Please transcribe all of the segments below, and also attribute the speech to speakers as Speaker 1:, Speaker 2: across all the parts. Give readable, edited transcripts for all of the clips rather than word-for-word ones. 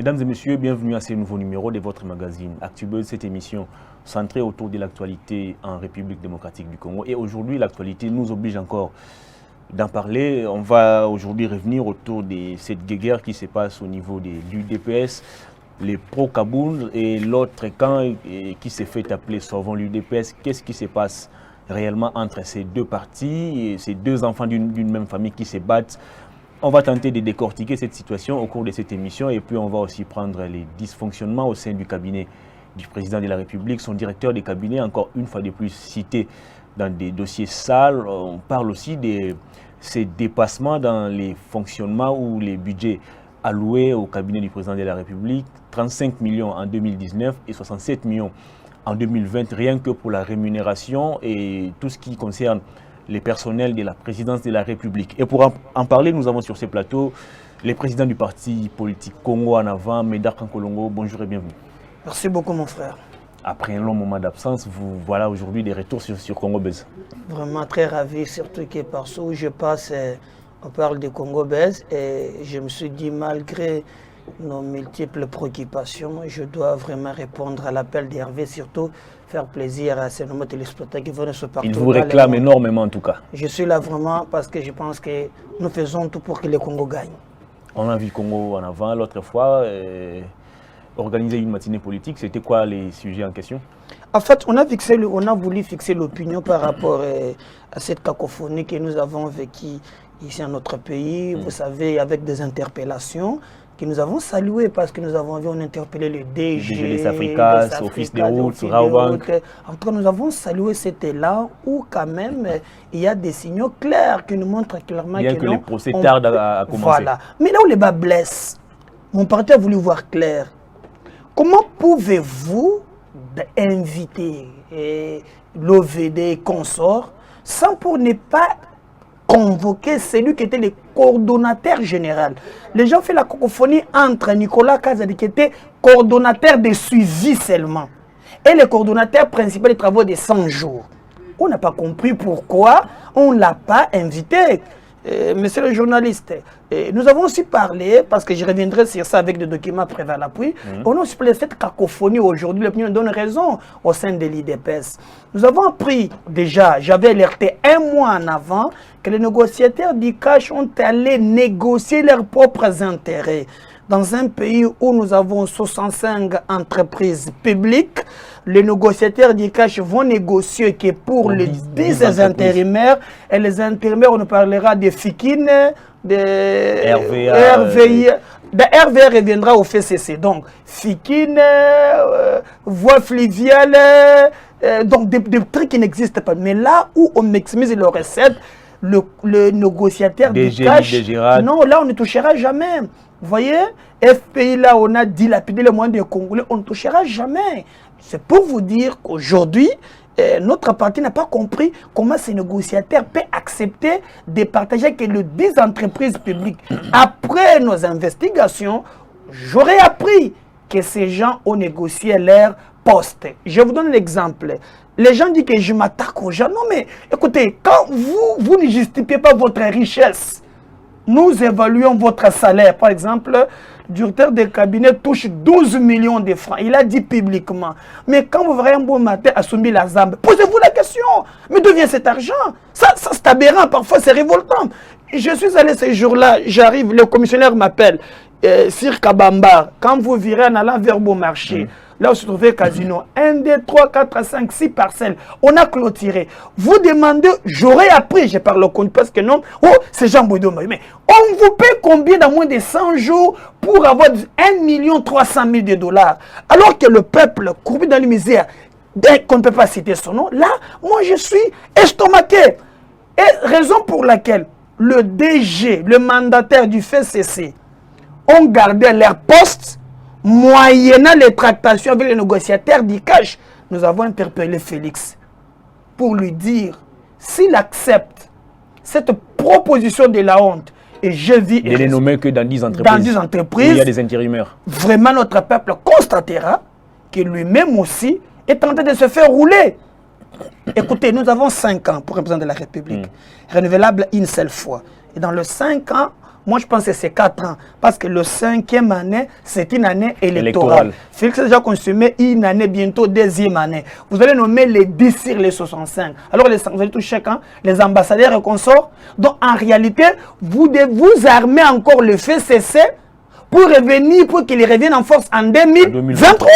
Speaker 1: Mesdames et messieurs, bienvenue à ce nouveau numéro de votre magazine ActuBuzz, cette émission centrée autour de l'actualité en République démocratique du Congo. Et aujourd'hui, l'actualité nous oblige encore d'en parler. On va aujourd'hui revenir autour de cette guerre qui se passe au niveau de l'UDPS, les pro-Kaboul et l'autre camp qui s'est fait appeler Sauvons l'UDPS. Qu'est-ce qui se passe réellement entre ces deux partis, et ces deux enfants d'une même famille qui se battent? On va tenter de décortiquer cette situation au cours de cette émission et puis on va aussi prendre les dysfonctionnements au sein du cabinet du président de la République, son directeur de cabinet, encore une fois de plus cité dans des dossiers sales. On parle aussi de ces dépassements dans les fonctionnements ou les budgets alloués au cabinet du président de la République, 35 millions en 2019 et 67 millions en 2020, rien que pour la rémunération et tout ce qui concerne les personnels de la présidence de la République. Et pour en parler, nous avons sur ce plateau les présidents du parti politique Congo en avant, Médard Kankolongo. Bonjour et bienvenue.
Speaker 2: Merci beaucoup mon frère.
Speaker 1: Après un long moment d'absence, vous voilà aujourd'hui des retours sur Congo Buzz.
Speaker 2: Vraiment très ravi, surtout que partout où je passe, on parle de Congo Buzz et je me suis dit malgré nos multiples préoccupations, je dois vraiment répondre à l'appel d'Hervé, surtout faire plaisir à ces nombreux téléspectateurs qui veulent se partout.
Speaker 1: Ils vous réclament énormément en tout cas.
Speaker 2: Je suis là vraiment parce que je pense que nous faisons tout pour que le Congo gagne.
Speaker 1: On a vu le Congo en avant l'autre fois. Organiser une matinée politique, c'était quoi les sujets en question?
Speaker 2: En fait, on a voulu fixer l'opinion par rapport à cette cacophonie que nous avons vécue ici dans notre pays. Vous savez, avec des interpellations que nous avons saluées parce que nous avons vu, on interpellé le DG,
Speaker 1: des Africas, Office des routes, Raobank.
Speaker 2: En tout cas, nous avons salué cet élan où quand même il y a des signaux clairs qui nous montrent clairement
Speaker 1: que les procès tardent à commencer.
Speaker 2: Voilà. Mais là où les bas blessent, mon parti a voulu voir clair. Comment pouvez-vous inviter l'OVD et consorts sans pour ne pas convoquer celui qui était le coordonnateur général? Les gens font la cacophonie entre Nicolas Kazadi qui était coordonnateur de suivi seulement et le coordonnateur principal des travaux de 100 jours. On n'a pas compris pourquoi on ne l'a pas invité. Monsieur le journaliste, nous avons aussi parlé, parce que je reviendrai sur ça avec des documents prévus à l'appui, on a aussi parlé de cette cacophonie aujourd'hui, l'opinion donne raison au sein de l'IDPS. Nous avons appris déjà, j'avais alerté un mois en avant, que les négociateurs du cash ont allé négocier leurs propres intérêts. Dans un pays où nous avons 65 entreprises publiques, les négociateurs du cash vont négocier que pour les 10 intérimaires, et les intérimaires, on nous parlera de FIKIN, de RVI. RVA reviendra au FCC. Donc, FIKIN, voie fluviale, donc des trucs qui n'existent pas. Mais là où on maximise les recettes, le négociateur du cash, non, là on ne touchera jamais. Vous voyez, FPI, là, on a dilapidé les moyens des Congolais, on ne touchera jamais. C'est pour vous dire qu'aujourd'hui, notre parti n'a pas compris comment ces négociateurs peuvent accepter de partager que les 10 entreprises publiques. Après nos investigations, j'aurais appris que ces gens ont négocié leur poste. Je vous donne l'exemple. Les gens disent que je m'attaque aux gens. Non, mais écoutez, quand vous ne justifiez pas votre richesse, nous évaluons votre salaire. Par exemple, le directeur de cabinet touche 12 millions de francs. Il a dit publiquement. Mais quand vous verrez un bon matin à Soumi la Zambe, posez-vous la question. Mais d'où vient cet argent? Ça c'est aberrant, parfois c'est révoltant. Je suis allé ce jour-là, j'arrive, le commissionnaire m'appelle, Sir Kabamba, quand vous virez en allant vers Beaumarchais, là où se trouvait Casino, 1, 2, 3, 4, 5, 6 parcelles. On a clôturé. Vous demandez, j'aurais appris, je parle au compte parce que non, oh, c'est Jean Boudo. Mais on vous paie combien dans moins de 100 jours pour avoir 1 300 000 de dollars? Alors que le peuple, courbé dans la misère, qu'on ne peut pas citer son nom, là, moi je suis estomaqué. Et raison pour laquelle le DG, le mandataire du FCC, ont gardé leur poste. Moyennant les tractations avec les négociateurs du cash, nous avons interpellé Félix pour lui dire s'il accepte cette proposition de la honte. Et je vis.
Speaker 1: Il n'est nommé que dans 10 entreprises.
Speaker 2: Dans 10 entreprises.
Speaker 1: Il y a des intérimaires.
Speaker 2: Vraiment, notre peuple constatera que lui-même aussi est en train de se faire rouler. Écoutez, nous avons 5 ans pour représenter la République. Renouvelable une seule fois. Et dans les 5 ans, Moi, je pense que c'est 4 ans. Parce que le 5e année, c'est une année électorale. Félix a déjà consommé une année, bientôt 2e année. Vous allez nommer les 10 sur les 65. Alors, vous allez toucher chacun, les ambassadeurs et consorts. Donc, en réalité, vous devez vous armer encore le FCC pour revenir, pour qu'il revienne en force en 2023.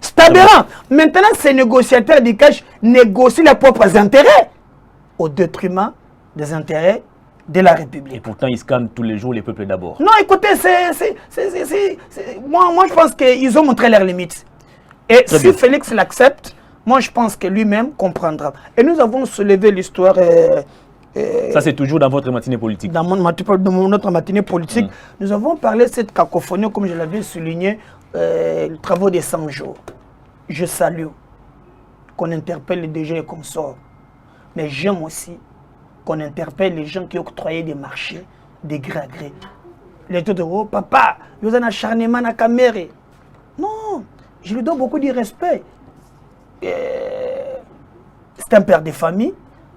Speaker 2: C'est aberrant. Maintenant, ces négociateurs du cash négocient leurs propres intérêts au détriment des intérêts de la République.
Speaker 1: Et pourtant, ils scannent tous les jours les peuples d'abord.
Speaker 2: Non, écoutez, moi, je pense qu'ils ont montré leurs limites. Et très si bien. Félix l'accepte, moi, je pense que lui-même comprendra. Et nous avons soulevé l'histoire...
Speaker 1: ça, c'est toujours dans votre matinée politique.
Speaker 2: Dans notre matinée politique, nous avons parlé de cette cacophonie, comme je l'avais souligné, les travaux des 100 jours. Je salue qu'on interpelle les DG et consorts. Mais j'aime aussi qu'on interpelle les gens qui octroyaient des marchés de gré à gré. Les taux de oh, papa, vous avez un acharnement à caméra. Non, je lui donne beaucoup de respect. C'est un père de famille.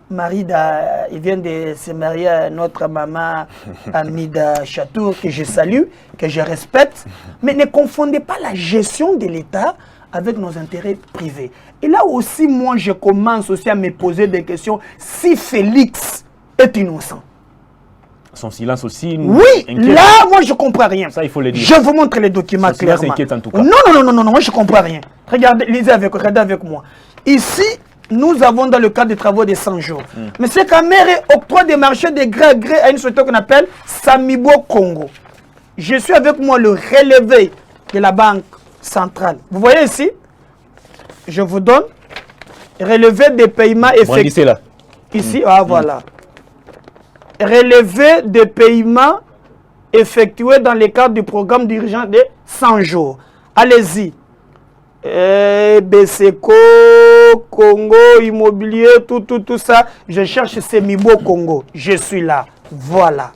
Speaker 2: Il vient de se marier à notre maman Amida Chatour, que je salue, que je respecte. Mais ne confondez pas la gestion de l'État avec nos intérêts privés. Et là aussi, moi, je commence aussi à me poser des questions. Si Félix est innocent.
Speaker 1: Son silence aussi
Speaker 2: oui, inquiète. Là, moi, je ne comprends rien.
Speaker 1: Ça, il faut le dire.
Speaker 2: Je vous montre les documents
Speaker 1: son
Speaker 2: clairement.
Speaker 1: Silence inquiète en tout cas.
Speaker 2: Non, moi, je ne comprends rien. Regardez, regardez avec moi. Ici, nous avons dans le cadre des travaux des 100 jours. M. Kamere octroie des marchés de gré à gré à une société qu'on appelle Samibo Congo. Je suis avec moi le relevé de la Banque centrale. Vous voyez ici, je vous donne relevé des paiements effectués.
Speaker 1: Bon, là.
Speaker 2: Ici, voilà. Relevé des paiements effectués dans le cadre du programme d'urgence de 100 jours. Allez-y. BCCO, Congo, immobilier, tout ça. Je cherche Semibo Congo. Je suis là. Voilà.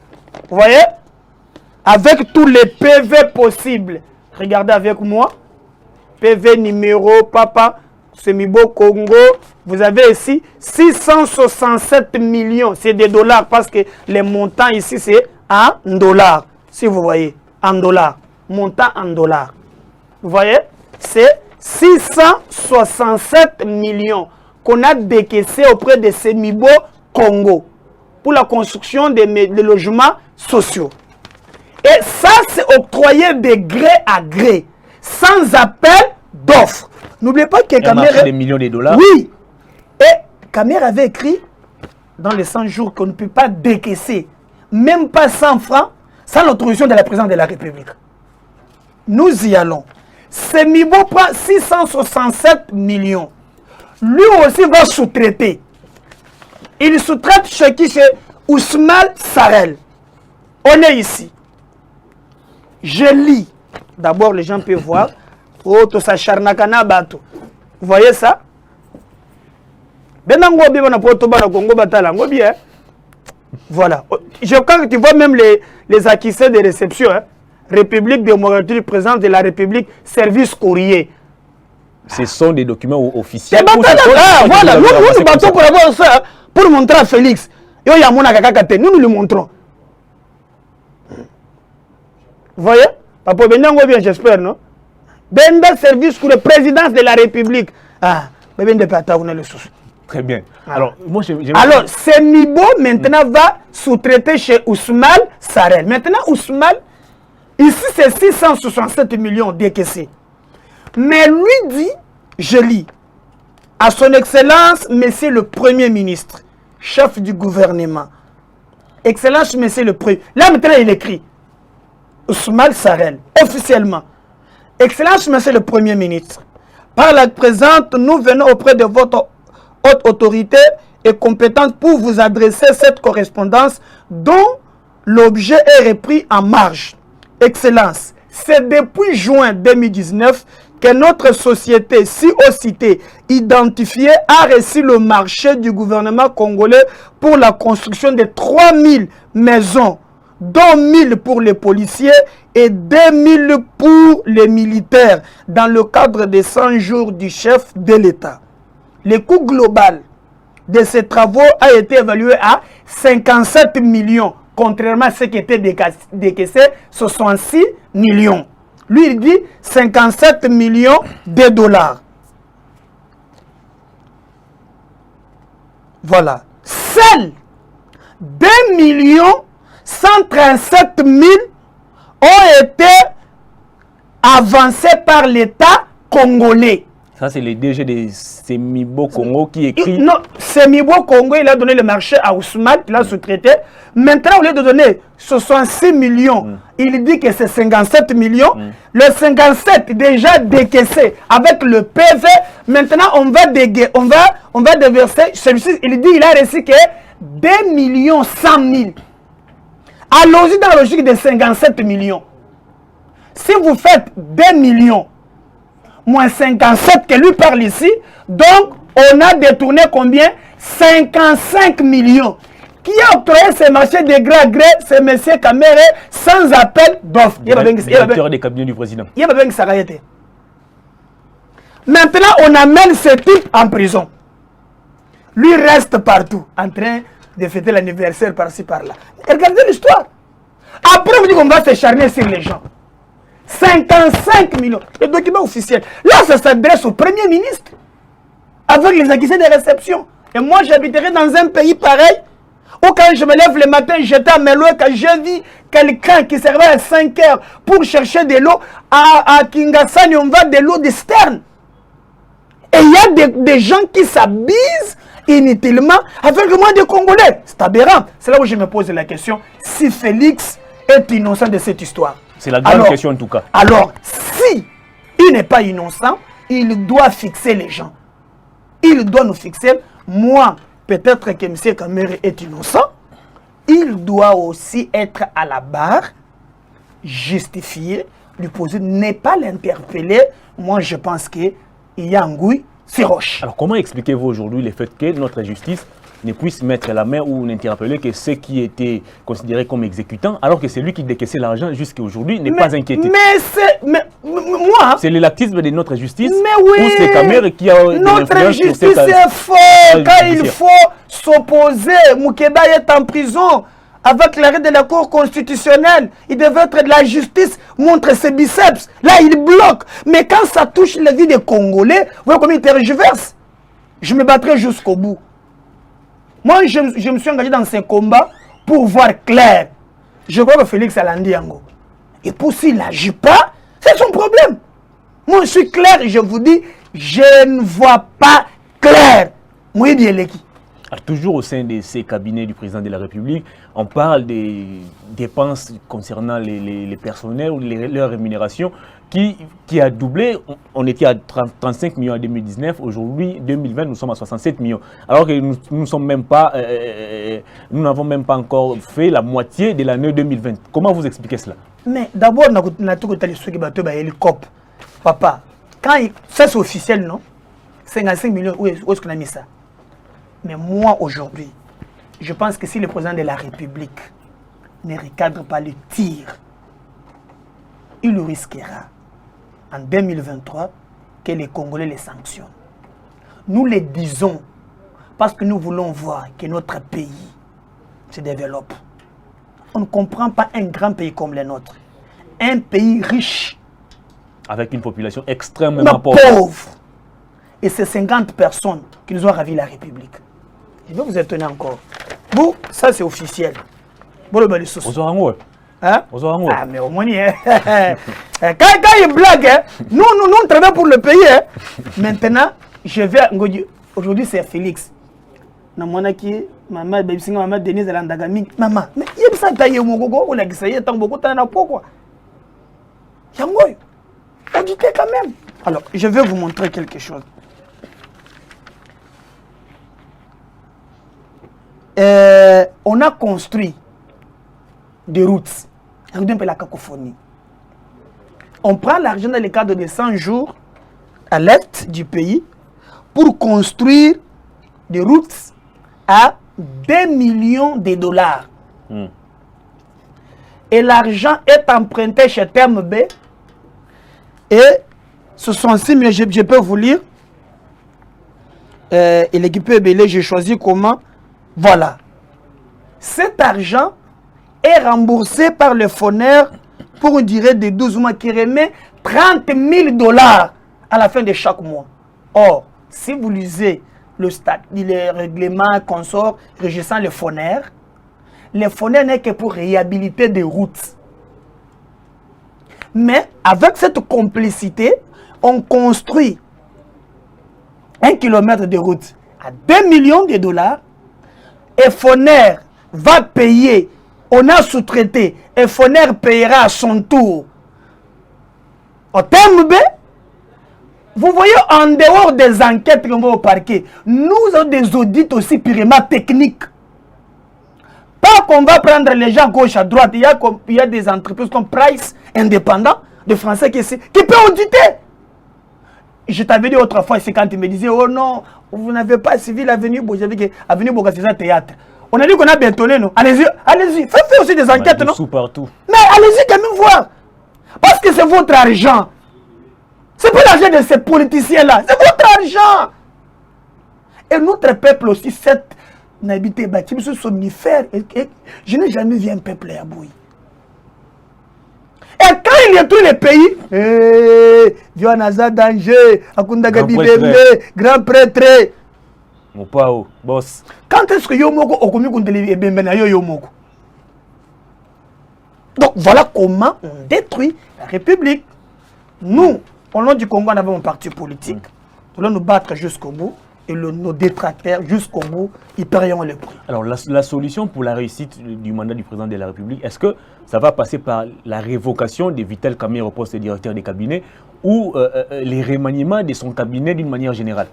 Speaker 2: Vous voyez? Avec tous les PV possibles. Regardez avec moi. PV numéro, papa, Semibo Congo. Vous avez ici 667 millions. C'est des dollars parce que les montants ici, c'est en dollars. Si vous voyez, en dollars. Montant en dollars. Vous voyez? C'est 667 millions qu'on a décaissé auprès de Semibo Congo pour la construction des logements sociaux. Et ça, c'est octroyé de gré à gré, sans appel d'offres. N'oubliez pas que Kamere...
Speaker 1: des millions de dollars.
Speaker 2: Oui. Et Kamere avait écrit dans les 100 jours qu'on ne peut pas décaisser, même pas 100 francs, sans l'autorisation de la présidente de la République. Nous y allons. Semibo prend 667 millions. Lui aussi va sous-traiter. Il sous-traite chez qui? Chez Ousmane Sarel. On est ici. Je lis. D'abord, les gens peuvent voir. Oh, tout ça, Charnakana Bato. Vous voyez ça? Voilà. Je crois que tu vois même les acquisitions de réception. Hein? République démocratique du président de la République, service courrier.
Speaker 1: Ce sont des documents officiels.
Speaker 2: Voilà, nous nous battons pour avoir ça, pour montrer à Félix. Nous nous le montrons. Vous voyez? Papa Benyango bien, j'espère, non? Benda service pour la présidence de la République. Ah, mais bien de le sous.
Speaker 1: Très bien.
Speaker 2: Ah. Alors, Semibo maintenant va sous-traiter chez Ousmane Sarel. Maintenant, Ousmane, ici c'est 667 millions décaissés. Mais lui dit, je lis, à son Excellence, Monsieur le Premier ministre, chef du gouvernement, Excellence, Monsieur le Premier. Là maintenant il écrit, Ousmane Sarel, officiellement, Excellence, Monsieur le Premier ministre, par la présente, nous venons auprès de votre haute autorité et compétente pour vous adresser cette correspondance dont l'objet est repris en marge. Excellence, c'est depuis juin 2019 que notre société, si haut citée, identifiée, a reçu le marché du gouvernement congolais pour la construction de 3000 maisons, dont 1000 pour les policiers et 2000 pour les militaires, dans le cadre des 100 jours du chef de l'État. Le coût global de ces travaux a été évalué à 57 millions contrairement à ce qui était décaissé, 66 millions. Lui, il dit 57 millions de dollars. Voilà. Seuls 2 137 000 ont été avancés par l'État congolais.
Speaker 1: Ça, c'est le DG de Semibo Congo qui écrit...
Speaker 2: Non, Semibo Congo, il a donné le marché à Ousmane, il a sous-traité. Maintenant, au lieu de donner 66 millions, il dit que c'est 57 millions. Le 57 déjà décaissé avec le PV. Maintenant, on va déverser. Celui-ci, il dit qu'il a reçu que 2 100 000. Allons-y dans la logique de 57 millions. Si vous faites 2 millions, moins 57 que lui parle ici, donc on a détourné combien? 55 millions. Qui a octroyé ce marché de gré à gré? C'est M. Kamere sans appel d'offres.
Speaker 1: Directeur des cabinets du président.
Speaker 2: Maintenant, on amène ce type en prison. Lui reste partout, en train de fêter l'anniversaire par-ci par-là. Regardez l'histoire. Après, on dit qu'on va se charner sur les gens. 55 millions. Le document officiel. Là, ça s'adresse au Premier ministre. Avec les accusés de réception. Et moi, j'habiterai dans un pays pareil. Où quand je me lève le matin, j'étais à Meloé, quand j'ai vu quelqu'un qui servait à 5 heures pour chercher de l'eau, à Kingasani, on va de l'eau d'Esterne. Et il y a des gens qui s'abusent inutilement avec le moins de Congolais. C'est aberrant. C'est là où je me pose la question. Si Félix est innocent de cette histoire.
Speaker 1: C'est la grande question en tout cas.
Speaker 2: Alors, si il n'est pas innocent, il doit fixer les gens. Il doit nous fixer. Moi, peut-être que M. Kamere est innocent. Il doit aussi être à la barre, justifié, lui poser, ne pas l'interpeller. Moi, je pense qu'il y a un goût, c'est roche.
Speaker 1: Alors, comment expliquez-vous aujourd'hui le fait que notre justice ne puisse mettre la main ou n'interpeller que ceux qui étaient considérés comme exécutants, alors que c'est lui qui décaissait l'argent jusqu'à aujourd'hui n'est pas inquiété?
Speaker 2: Mais moi...
Speaker 1: C'est le laxisme de notre justice.
Speaker 2: Mais oui,
Speaker 1: ou c'est Kamere qui a
Speaker 2: notre justice est fort. Quand il faut s'opposer, Moukeba est en prison. Avec l'arrêt de la Cour constitutionnelle, il devait être de la justice, montre ses biceps. Là, il bloque. Mais quand ça touche la vie des Congolais, vous voyez comment il tergiverse. Je me battrai jusqu'au bout. Moi, je me suis engagé dans ces combats pour voir clair. Je crois que Félix Alandiango. Et pour s'il n'agit pas, c'est son problème. Moi, je suis clair et je vous dis, je ne vois pas clair. Moi, il est qui?
Speaker 1: Toujours au sein de ces cabinets du président de la République, on parle des dépenses concernant les personnels ou leur rémunération qui a doublé. On était à 35 millions en 2019, aujourd'hui, 2020, nous sommes à 67 millions. Alors que nous n'avons même pas encore fait la moitié de l'année 2020. Comment vous expliquez cela? Mais
Speaker 2: d'abord, papa, ça c'est officiel, non? 55 millions, où est-ce qu'on a mis ça? Mais moi, aujourd'hui, je pense que si le président de la République ne recadre pas le tir, il risquera en 2023 que les Congolais les sanctionnent. Nous le disons parce que nous voulons voir que notre pays se développe. On ne comprend pas un grand pays comme le nôtre. Un pays riche.
Speaker 1: Avec une population extrêmement pauvre.
Speaker 2: Et c'est 50 personnes qui nous ont ravi la République. Je vais vous étonner encore. Vous, ça c'est officiel. Bon, le bel sauce. Hein? Ah, mais au moins, quand il blague, hein, nous travaillons pour le pays. Hein. Maintenant, je vais. Aujourd'hui, c'est Félix. Maman, Denise Landagami. Maman, mais il y a ça, il y a beaucoup quand même. Alors, je vais vous montrer quelque chose. On a construit des routes. Regardez un peu la cacophonie. On prend l'argent dans le cadre de 100 jours à l'est du pays pour construire des routes à 2 millions de dollars. Et l'argent est emprunté chez Terme B. Et ce sont 6 millions, je peux vous lire. Et l'équipe EBL, j'ai choisi comment. Voilà. Cet argent est remboursé par le fondateur pour une durée de 12 mois qui remet 30 000 $ à la fin de chaque mois. Or, si vous lisez le règlement consort régissant le fondateur n'est que pour réhabiliter des routes. Mais avec cette complicité, on construit 1 kilomètre de route à 2 millions de $. Et Foner va payer, on a sous-traité, et Foner payera à son tour. Au terme B, vous voyez, en dehors des enquêtes qu'on va au parquet, nous avons des audits aussi purement techniques. Pas qu'on va prendre les gens gauche à droite. Il y a des entreprises comme Price, indépendants, de Français qui peuvent auditer. Je t'avais dit autrefois, c'est quand ils me disaient, oh non, vous n'avez pas suivi l'avenue Boga, c'est un théâtre. On a dit qu'on a bétonné, non? Allez-y, allez-y, faites aussi des enquêtes, non?
Speaker 1: Partout.
Speaker 2: Mais allez-y quand même voir. Parce que c'est votre argent. C'est pas l'argent de ces politiciens-là, c'est votre argent. Et notre peuple aussi, cette n'habité bâtiment, ce somnifère, je n'ai jamais vu un peuple à bouillir. Et quand il détruit les pays, Vianaza danger, Akunda Gabibembe, grand prêtre.
Speaker 1: Mon pao, boss.
Speaker 2: Quand est-ce que Yomoko Okomi Kundeli Bembena Yomoko? Donc voilà comment on détruit la République. Nous, au nom du Congo, on avait un parti politique. Nous allons nous battre jusqu'au bout. Et nos détracteurs, jusqu'au bout, ils paieront le prix.
Speaker 1: Alors, la solution pour la réussite du mandat du président de la République, est-ce que ça va passer par la révocation de Vital Kamerhe au poste de directeur des cabinets ou les remaniements de son cabinet d'une manière générale?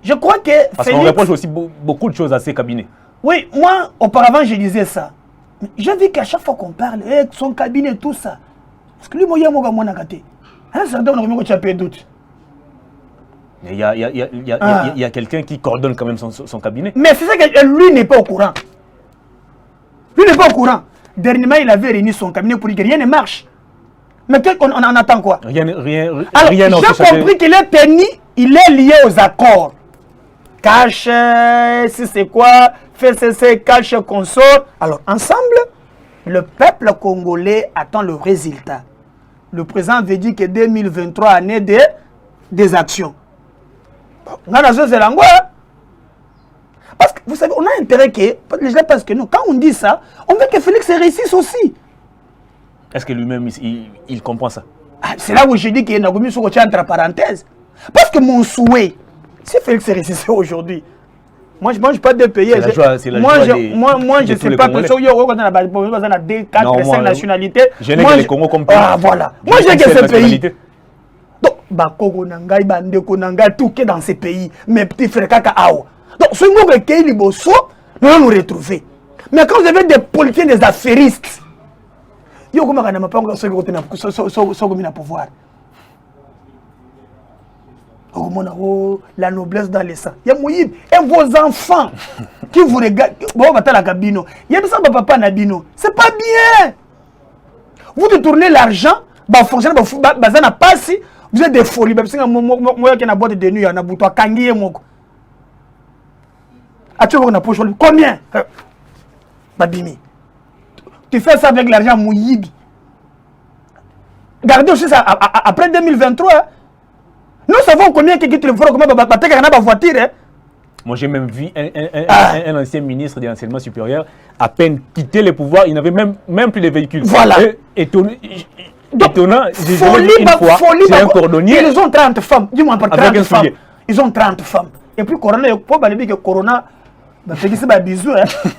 Speaker 2: Je crois que
Speaker 1: Parce qu'on reproche aussi beaucoup de choses à ces cabinets.
Speaker 2: Oui, moi, auparavant, je disais ça. J'ai vu qu'à chaque fois qu'on parle, son cabinet, tout ça, parce que lui, moi, il y a mon gâté. Un certain nombre de doute.
Speaker 1: Il y a quelqu'un qui coordonne quand même son cabinet.
Speaker 2: Mais c'est ça que lui n'est pas au courant. Lui n'est pas au courant. Dernièrement, il avait réuni son cabinet pour dire que rien ne marche. Mais on en attend quoi?
Speaker 1: Rien
Speaker 2: Alors, j'ai compris qu'il est tenu, il est lié aux accords. Cash, si c'est quoi, FCC, cash, consort. Alors, ensemble, le peuple congolais attend le résultat. Le président avait dit que 2023 année des actions. Parce que vous savez, on a intérêt que les gens pensent que nous, quand on dit ça, on veut que Félix réussisse aussi.
Speaker 1: Est-ce que lui-même il comprend ça?
Speaker 2: C'est là où je dis qu'il y a une chose entre parenthèses. Parce que mon souhait, si Félix réussissait aujourd'hui, moi je ne mange pas de pays. Moi je ne sais pas que si il y a 4, 5 nationalités.
Speaker 1: Je n'ai que les Congo comme pays.
Speaker 2: Ah voilà. Moi j'ai que ce pays. Donc, Bakoko Nangai, Bandeko Nangai, tout qui est dans ces pays, mes petits frères Kaka Ao. Donc, ce mot que les Bosso, nous allons nous retrouver. Mais quand vous avez des politiciens, des affairistes, il y a un pouvoir. La noblesse dans les sangs. Il y a Moïb et vos enfants qui vous regardent. Bon, va la cabine. Il y a ça, papa Nabino. C'est pas bien. Vous détournez l'argent, bah fonctionne, bah ça n'a pas si. Vous êtes des folies. Moi, qui ai une boîte de nuit, il y a un bouton. Kangi et moi. Combien? Babimi. Tu fais ça avec l'argent Mouyib. Regardez aussi ça après 2023. Nous savons combien qui quitte le front, comment la voiture.
Speaker 1: Moi, j'ai même vu un ancien ministre de l'enseignement supérieur à peine quitter le pouvoir, il n'avait même plus de véhicules.
Speaker 2: Voilà.
Speaker 1: Étonnant, j'ai
Speaker 2: folie,
Speaker 1: une fois, c'est un cordonnier.
Speaker 2: Ils ont 30 femmes, dis-moi pas 30 femmes.
Speaker 1: Soulier.
Speaker 2: Ils ont 30 femmes. Et puis Corona, il faut pas dire que Corona, c'est bisous.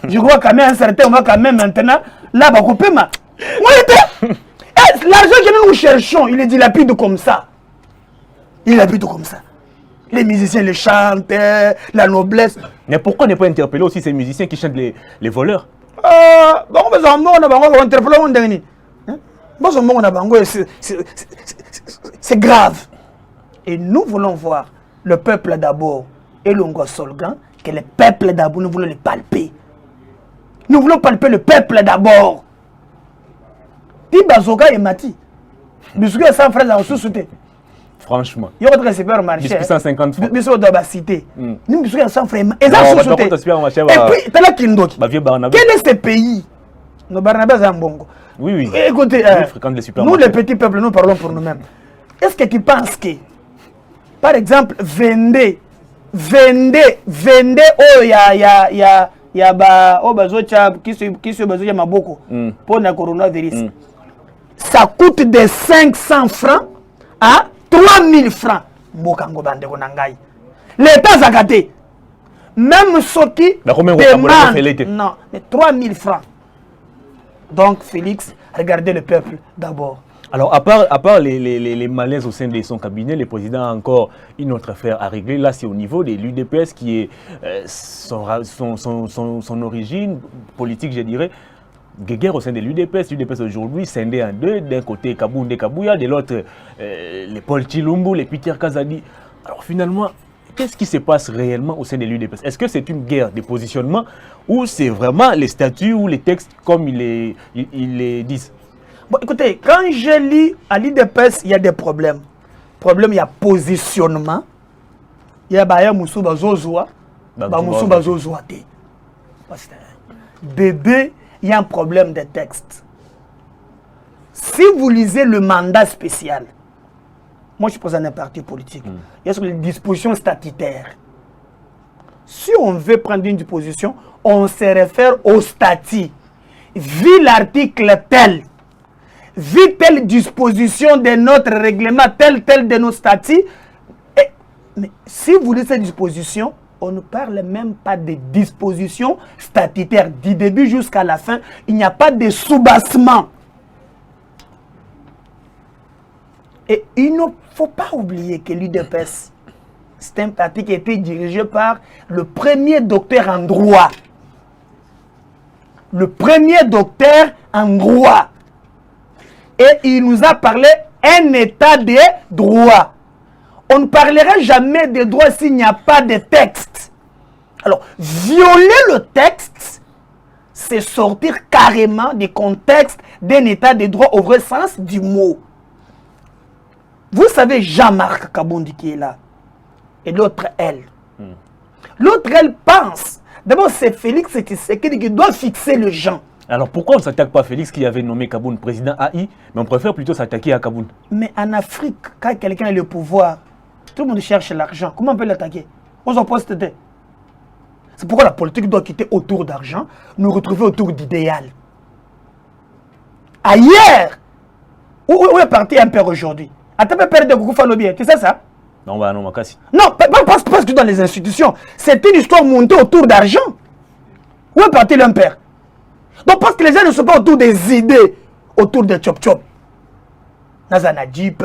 Speaker 2: Je crois quand même un certain moment, quand même maintenant, là, bah, couper ma. L'argent que nous cherchons, il est dilapide comme ça. Il est dilapide comme ça. Les musiciens, les chantent, la noblesse.
Speaker 1: Mais pourquoi ne pas interpeller aussi ces musiciens qui chantent les voleurs?
Speaker 2: C'est grave. Et nous voulons voir le peuple d'abord et l'Ongo Solgan, que le peuple d'abord, nous voulons le palper. Nous voulons palper le peuple d'abord. Tibazoga et Mati. Biscuit 100 francs en sous-souté.
Speaker 1: Franchement.
Speaker 2: Il y a autre supermarché.
Speaker 1: Biscuit 150 francs.
Speaker 2: Biscuit de la cité. Nous biscuit 100 francs. Et ça sous-souté. Et puis, tu as la Kindoki. Quel est ce pays Nos Barnabé Zambongo.
Speaker 1: Oui, oui.
Speaker 2: Écoutez, nous les petits peuples, nous parlons pour nous-mêmes. Est-ce que tu penses que, par exemple, vendez, oh, ya ba, oh, bazocha, qui se bazocha maboko, pour le coronavirus. Ça coûte de 500 francs à 3000 francs. Mbokango bande konangai. L'État zakaté. Même ceux qui demandent, non, mais 3000 francs. Donc, Félix, regardez le peuple d'abord.
Speaker 1: Alors, à part les malaises au sein de son cabinet, le président a encore une autre affaire à régler. Là, c'est au niveau de l'UDPS qui est son origine politique, je dirais. Guerre au sein de l'UDPS. L'UDPS aujourd'hui scindé en deux. D'un côté, Kaboundé Kabouya, de l'autre, les Paul Chilumbu, les Peter Kazadi. Alors, finalement, qu'est-ce qui se passe réellement au sein de l'UDPS? Est-ce que c'est une guerre de positionnement ou c'est vraiment les statuts ou les textes comme ils les disent?
Speaker 2: Bon, écoutez, quand je lis à l'UDPS, il y a des problèmes. Problème, il y a positionnement. Il y a Baya Moussouba Zozoua. Moussouba Zozoua. Bébé, il y a un problème de texte. Si vous lisez le mandat spécial, moi je suis président d'un parti politique, il y a sur les dispositions statutaires. Si on veut prendre une disposition, on se réfère au statut. Vu l'article tel, vu telle disposition de notre règlement, tel de nos statuts, mais si vous lisez cette disposition, on ne parle même pas de dispositions statutaires. Du début jusqu'à la fin, il n'y a pas de soubassement. Et il ne faut pas oublier que l'UDPS, c'est un parti qui a été dirigé par le premier docteur en droit. Le premier docteur en droit. Et il nous a parlé d'un état de droit. On ne parlera jamais de droit s'il n'y a pas de texte. Alors, violer le texte, c'est sortir carrément du contexte d'un état de droit au vrai sens du mot. Vous savez Jean-Marc Kaboundi qui est là. Et l'autre, elle. L'autre, elle pense. D'abord, c'est Félix Tshisekedi qui doit fixer le gens.
Speaker 1: Alors pourquoi on ne s'attaque pas à Félix qui avait nommé Kaboun président AI, mais on préfère plutôt s'attaquer à Kaboun?
Speaker 2: Mais en Afrique, quand quelqu'un a le pouvoir, tout le monde cherche l'argent. Comment on peut l'attaquer? On s'en pose tête. C'est pourquoi la politique doit quitter autour d'argent, nous retrouver autour d'idéal. Ailleurs, où est parti un père aujourd'hui? Attends, père de Koukou Falobien, tu sais ça?
Speaker 1: Non, bah non, Makassi.
Speaker 2: Non, pas parce que dans les institutions, c'est une histoire montée autour d'argent. Où est parti l'un père? Donc parce que les gens ne sont pas autour des idées, autour des chop-chop. Nazana Jeep,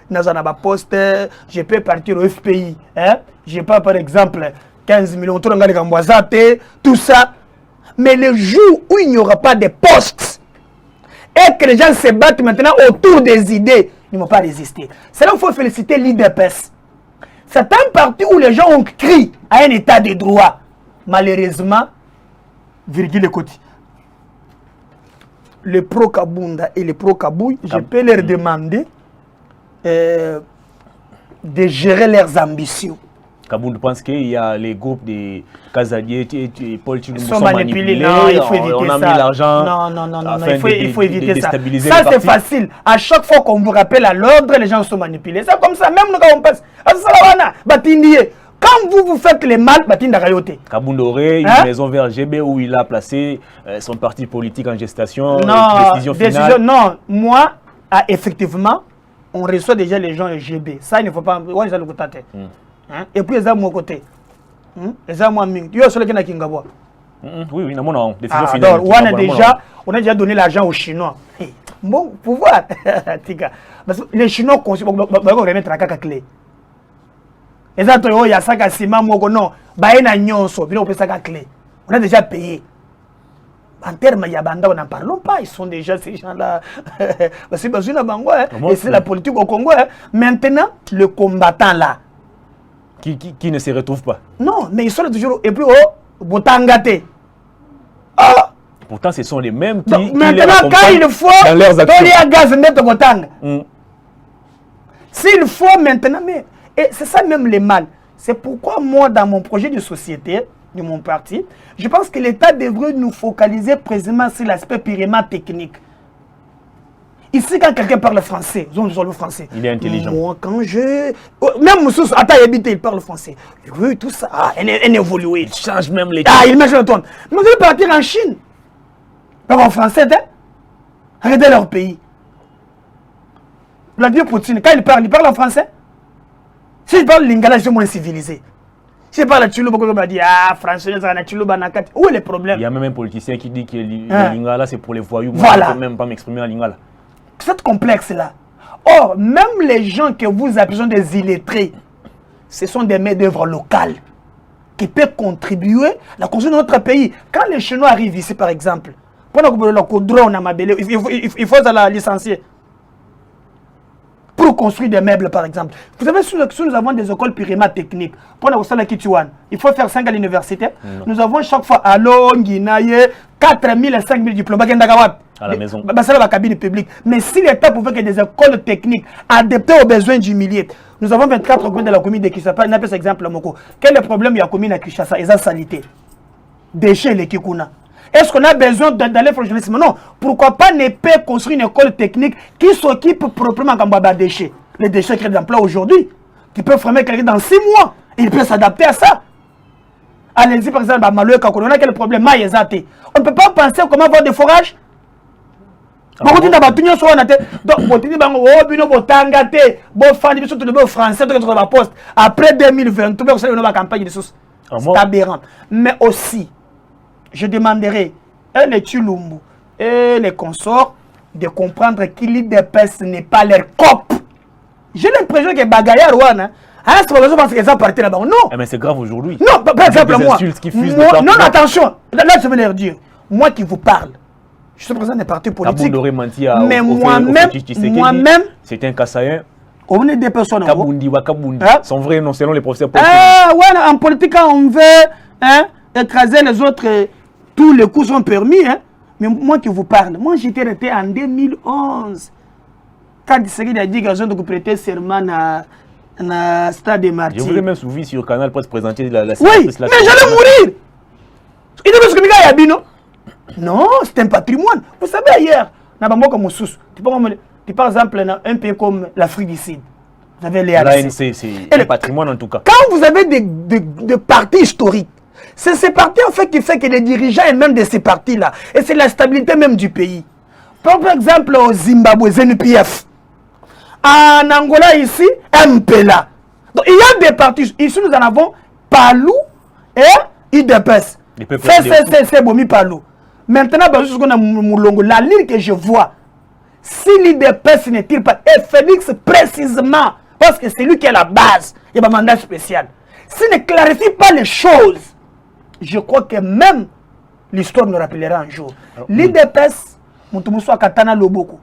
Speaker 2: Nazana Poste, je peux partir au FPI. Hein? Je n'ai pas par exemple 15 millions, tout ça. Mais le jour où il n'y aura pas de postes et que les gens se battent maintenant autour des idées, ils ne vont pas résister. C'est là qu'il faut féliciter l'IDPS. C'est un parti où les gens ont crié à un état de droit. Malheureusement, virgule côté. Les pro-Kabounda et les pro-Kabouy, je peux leur demander de gérer leurs ambitions.
Speaker 1: Kabound pense qu'il y a les groupes des Kazadier et Paul Chilumbu
Speaker 2: sont manipulés. Non, il faut éviter ça.
Speaker 1: On a mis l'argent.
Speaker 2: Non, il faut éviter ça. Ça, c'est facile. À chaque fois qu'on vous rappelle à l'ordre, les gens sont manipulés. C'est comme ça, même quand on passe. Quand vous faites les mal,
Speaker 1: Kabound aurait une maison vers GB où il a placé son parti politique en gestation.
Speaker 2: Décision, non, moi, effectivement, on reçoit déjà les gens GB. Ça, il ne faut pas. Et puis, les gens à mon côté. Les gens à Ming. Tu as celui qui n'a qu'un gabois.
Speaker 1: Oui, non, décision
Speaker 2: finale. On a déjà donné l'argent aux Chinois. Bon, pouvoir. Les Chinois conçus, on va remettre la caca clé. Les gens il y a ça qui ciment, non, on a déjà payé. En termes Yabanda, on n'en parlons pas. Ils sont déjà ces gens-là. Et c'est la politique au Congo. Maintenant, le combattant là.
Speaker 1: Qui ne se retrouve pas.
Speaker 2: Non, mais ils sont toujours. Et puis, Botangate.
Speaker 1: Pourtant, ce sont les mêmes qui.
Speaker 2: Donc, maintenant, quand il faut,
Speaker 1: dans leurs actions.
Speaker 2: Il y a gaz mettre Botang. S'il faut maintenant, mais. Et c'est ça même le mal. C'est pourquoi moi, dans mon projet de société, de mon parti. Je pense que l'État devrait nous focaliser précisément sur l'aspect purement technique. Ici, quand quelqu'un parle français, le français.
Speaker 1: Il est intelligent.
Speaker 2: Moi, quand je... Même Moussous, attends, il parle français. Oui, tout ça, elle évolue.
Speaker 1: Il change même les...
Speaker 2: Ah, il met le ton. Mais vous allez partir en Chine. Pas en français, hein? Regardez leur pays. Vladimir Poutine, quand il parle en français. Si il parle lingala, je suis moins civilisé. Si il parle Tchoulouba, on va dire, ah, français, Tchoulouba, Nakati. Où est le problème?
Speaker 1: Il y a même un politicien qui dit que le lingala, c'est pour les voyous.
Speaker 2: Voilà.
Speaker 1: Je ne peux même pas m'exprimer en lingala.
Speaker 2: C'est complexe-là. Or, même les gens que vous appelez des illettrés, ce sont des maîtres d'œuvre locales qui peuvent contribuer à la construction de notre pays. Quand les Chinois arrivent ici, par exemple, pendant que le drone à Mabélé, il faut la licencier pour construire des meubles, par exemple. Vous savez, si nous avons des écoles purement techniques, pendant que la Kituan, il faut faire 5 à l'université. Nous avons chaque fois à Longuinaye 4 000 et 5 000 diplômes.
Speaker 1: À la maison.
Speaker 2: C'est la cabine publique. Mais si l'État pouvait que des écoles techniques adaptées aux besoins du milieu, nous avons 24 communes de la commune de Kinshasa. On appelle cet exemple Moko. Quel est le problème de la commune de Kinshasa? Et la saleté. Déchets, les Kikuna. Est-ce qu'on a besoin d'aller faire le journalisme? Non. Pourquoi pas ne pas construire une école technique qui s'occupe proprement comme des déchets? Les déchets créent de l'emploi aujourd'hui. Qui peuvent former quelqu'un dans 6 mois. Il peut s'adapter à ça. Allez-y, par exemple, à Maloué Kako. On a quel problème? On ne peut pas penser comment avoir des forages. Donc, après 2020, vous savez, la campagne de sources. C'est aberrant. Mais aussi, je demanderai à les Tchulumbu et les consorts de comprendre que l'IDPS n'est pas leur cop. J'ai l'impression que Bagaya Rwanda, c'est pas parce qu'ils ont parti là-bas. Non.
Speaker 1: Mais c'est grave aujourd'hui.
Speaker 2: Non, par exemple, moi. Non, attention. Là, je vais leur dire. Moi qui vous parle. Je suis président des partis politiques.
Speaker 1: Mais
Speaker 2: moi-même,
Speaker 1: c'est un Kassaïen.
Speaker 2: On est des personnes.
Speaker 1: Kabundi, Wakabundi. Son vrai nom, selon les professeurs politiques.
Speaker 2: Ouais, en politique, on veut écraser les autres. Tous les coups sont permis. Mais moi qui vous parle, moi j'étais resté en 2011. Quand il s'agit de dire qu'ils ont prêté serment à Stade des Martyrs.
Speaker 1: Je vous ai même suivi sur Canal pour se présenter la
Speaker 2: oui, mais j'allais mourir. Il est parce que Mika Yabino. Non, c'est un patrimoine. Vous savez, ailleurs, par exemple, un pays comme l'Afrique du Sud, vous avez les
Speaker 1: l'ANC, c'est un patrimoine en tout cas.
Speaker 2: Quand vous avez des partis historiques, c'est ces partis en fait qui fait que les dirigeants et même de ces partis-là, et c'est la stabilité même du pays. Par exemple, au Zimbabwe, ZNPF. En Angola, ici, MPLA. Donc, il y a des partis. Ici, nous en avons Palou et IDPS. C'est Bomi Palou. Maintenant, la ligne que je vois, si l'IDPS ne tire pas, et Félix précisément, parce que c'est lui qui est la base, il y a un mandat spécial. S'il ne clarifie pas les choses, je crois que même l'histoire nous rappellera un jour. L'IDPS, Katana Loboko.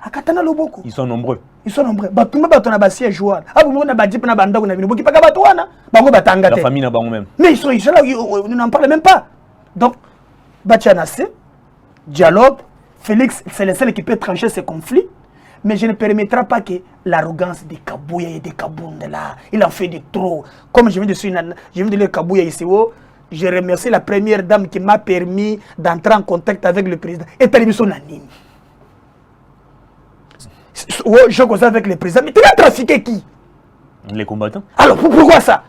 Speaker 2: Katana Loboko.
Speaker 1: Ils sont nombreux.
Speaker 2: Ils sont nombreux. La
Speaker 1: famille n'a pas même.
Speaker 2: Mais ils sont là, on n'en parle même pas. Donc, Batianassé, dialogue, Félix, c'est le seul qui peut trancher ces conflits, mais je ne permettrai pas que l'arrogance des Kabouya et des Kabounda là, il en fait de trop. Comme je viens de lire Kabouya ici, je remercie la première dame qui m'a permis d'entrer en contact avec le président. Et t'as son anime. Je cause avec le président. Mais tu as trafiqué qui?
Speaker 1: Les combattants.
Speaker 2: Alors pourquoi ça?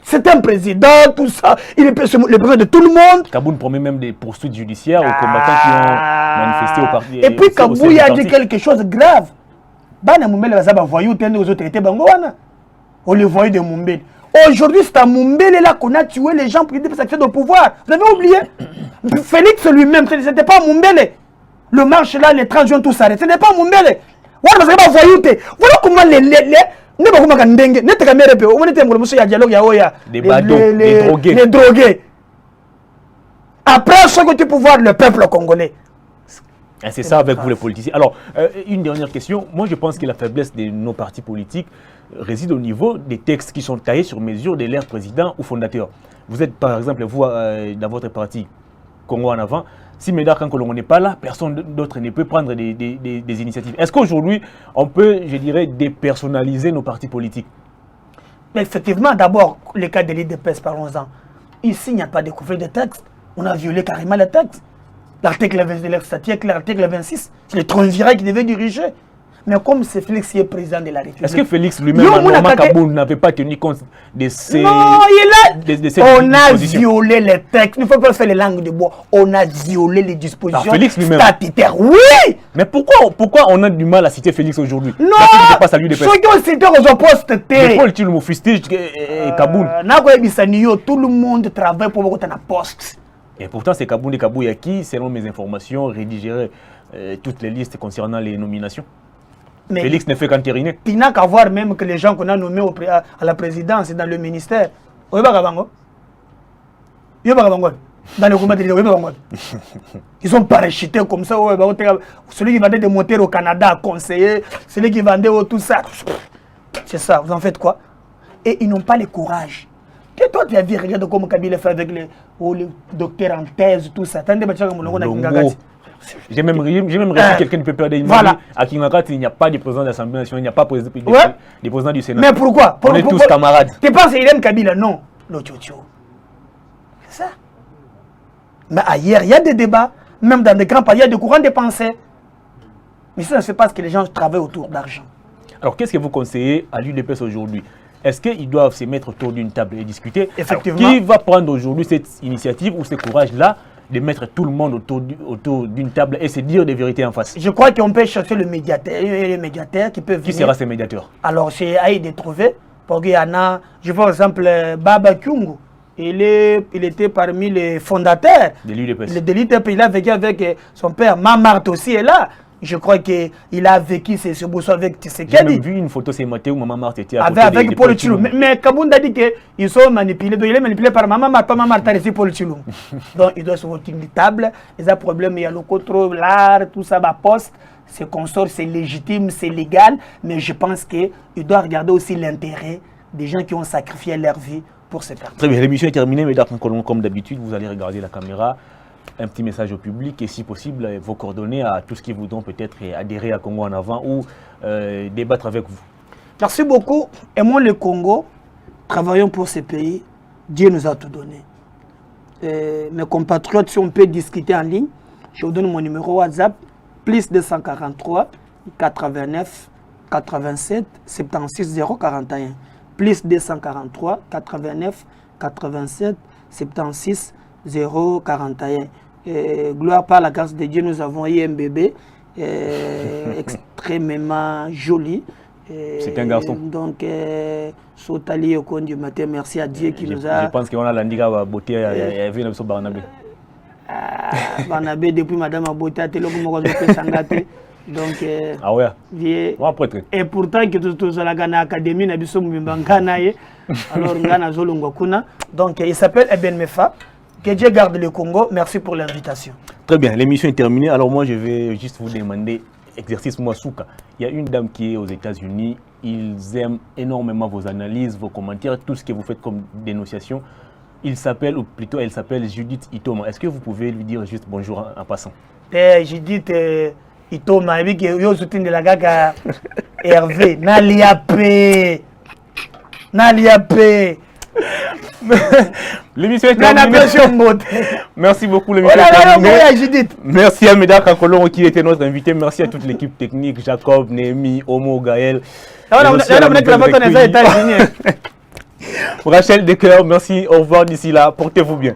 Speaker 2: C'est un président, tout ça. Il est le président de tout le monde.
Speaker 1: Kaboun promet même des poursuites judiciaires aux combattants qui ont manifesté au parti.
Speaker 2: Et puis Kabouya a dit quelque chose de grave. On le voyait de Mumbele. Aujourd'hui, c'est à Mumbele là qu'on a tué les gens pour qu'ils puissent accéder au pouvoir. Vous avez oublié? Félix lui-même, ce n'était pas Mumbele. Le marche là, les 30 juin, tout s'arrête. Ce n'est pas Mumbele. Voilà comment
Speaker 1: des badauds, des drogués.
Speaker 2: Les drogués. Après, ce que tu peux voir le peuple congolais.
Speaker 1: C'est ça avec vous les politiciens. Alors, une dernière question. Moi, je pense que la faiblesse de nos partis politiques réside au niveau des textes qui sont taillés sur mesure de leur président ou fondateur. Vous êtes, par exemple, vous, dans votre parti Congo en avant, si Médard Kankolongo n'est pas là, personne d'autre ne peut prendre des initiatives. Est-ce qu'aujourd'hui, on peut, je dirais, dépersonnaliser nos partis politiques?
Speaker 2: Mais effectivement, d'abord, le cas de l'IDPS, parlons-en. Ici, il n'y a pas de conflit de texte. On a violé carrément le texte. L'article 26, c'est le triumvirat qui devait diriger. Mais comme c'est Félix qui est président de la République.
Speaker 1: Est-ce que Félix lui-même, Normand Kaboun, n'avait pas tenu compte de ces...
Speaker 2: Non, on a violé les textes. Il ne faut pas faire les langues de bois. On a violé les dispositions statutaires. Oui!
Speaker 1: Mais pourquoi on a du mal à citer Félix aujourd'hui?
Speaker 2: Non! Ceux qui ont cité aux postes
Speaker 1: de Paul Tshilombo Fustige et Kaboun.
Speaker 2: Tout le monde travaille pour avoir un poste.
Speaker 1: Et pourtant, c'est Kaboun et Kabouya qui, selon mes informations, rédigerait toutes les listes concernant les nominations. Mais Félix ne fait qu'entériner.
Speaker 2: Il n'a qu'à voir même que les gens qu'on a nommés à la présidence et dans le ministère. Dans le gouvernement, ils sont parachutés comme ça. Celui qui vendait des moteurs au Canada, conseiller, celui qui vendait tout ça. C'est ça, vous en faites quoi? Et ils n'ont pas le courage. Et toi, tu as vu, regarde comment Kabila fait avec les docteurs en thèse, tout ça.
Speaker 1: J'ai même reçu quelqu'un de PPRD.
Speaker 2: Voilà.
Speaker 1: À Kingakat, il n'y a pas de président de l'Assemblée nationale, il n'y a pas de président du Sénat.
Speaker 2: Mais pourquoi?
Speaker 1: On est tous camarades.
Speaker 2: Tu penses qu'il aime Kabila? Non. C'est ça. Mais ailleurs, il y a des débats. Même dans des grands pays, il y a des courants de pensée. Mais ça ne se fait pas parce que les gens travaillent autour d'argent.
Speaker 1: Alors, qu'est-ce que vous conseillez à l'UDPS aujourd'hui? Est-ce qu'ils doivent se mettre autour d'une table et discuter?
Speaker 2: Effectivement.
Speaker 1: Alors, qui va prendre aujourd'hui cette initiative ou ce courage-là de mettre tout le monde autour d'une table et se dire des vérités en face?
Speaker 2: Je crois qu'on peut chercher le médiateur qui peut venir.
Speaker 1: Qui sera ce médiateur?
Speaker 2: Alors, c'est à eux de trouver. Parce qu'il y en a, je vois par exemple Baba Kyungu. Il était parmi les fondateurs
Speaker 1: de l'UDPS.
Speaker 2: Il a vécu avec son père. Mamart aussi est là. Je crois qu'il a vécu ce bousseau avec Tshisekedi.
Speaker 1: J'ai même vu une photo ce matin où Maman Marthe était à côté
Speaker 2: avec Paul Tshilombo. Mais Kaboun a dit qu'ils sont manipulés. Donc il est manipulé par Maman Marthe. Maman Marthe a reçu Paul Tshilombo. Donc il doit se retrouver une table. Il y a un problème, il y a le contrôle, l'art, tout ça, la poste. C'est consort, c'est légitime, c'est légal. Mais je pense qu'il doit regarder aussi l'intérêt des gens qui ont sacrifié leur vie pour ce faire.
Speaker 1: Très bien, l'émission est terminée, mais comme d'habitude, vous allez regarder la caméra. Un petit message au public et si possible vos coordonnées à tous qui voudront peut-être adhérer à Congo en avant ou débattre avec vous.
Speaker 2: Merci beaucoup. Aimons le Congo, travaillons pour ce pays. Dieu nous a tout donné. Mes compatriotes, si on peut discuter en ligne, je vous donne mon numéro WhatsApp, plus 243 89 87 76 041. Plus 243 89 87 76 041. Gloire par la grâce de Dieu, nous avons eu un bébé extrêmement joli.
Speaker 1: C'est un garçon.
Speaker 2: Donc, Sotali au coin du matin, merci à Dieu qui nous a...
Speaker 1: Je pense qu'on a l'handicap à beauté et vu notre Barnabé.
Speaker 2: Barnabé, depuis Madame Aboté, a télé donc,
Speaker 1: ah ouais.
Speaker 2: Et pourtant, que tout à la académie, n'a alors donc, il s'appelle Eben Mefa. Que Dieu garde le Congo. Merci pour l'invitation.
Speaker 1: Très bien, l'émission est terminée. Alors moi, je vais juste vous demander, exercice Mwasuka. Il y a une dame qui est aux États-Unis. Ils aiment énormément vos analyses, vos commentaires, tout ce que vous faites comme dénonciation. Il s'appelle, ou plutôt elle s'appelle Judith Itoma. Est-ce que vous pouvez lui dire juste bonjour en passant?
Speaker 2: Judith Itoma, elle dit que yo soutien de la gaga Hervé. Naliapé.
Speaker 1: L'émission est terminée. Merci beaucoup, l'émission est terminée. Merci à Médard Kakolon qui était notre invité. Merci à toute l'équipe technique, Jacob, Némi, Omo, Gaël. Rachel Decker, merci, au revoir d'ici là, portez-vous bien.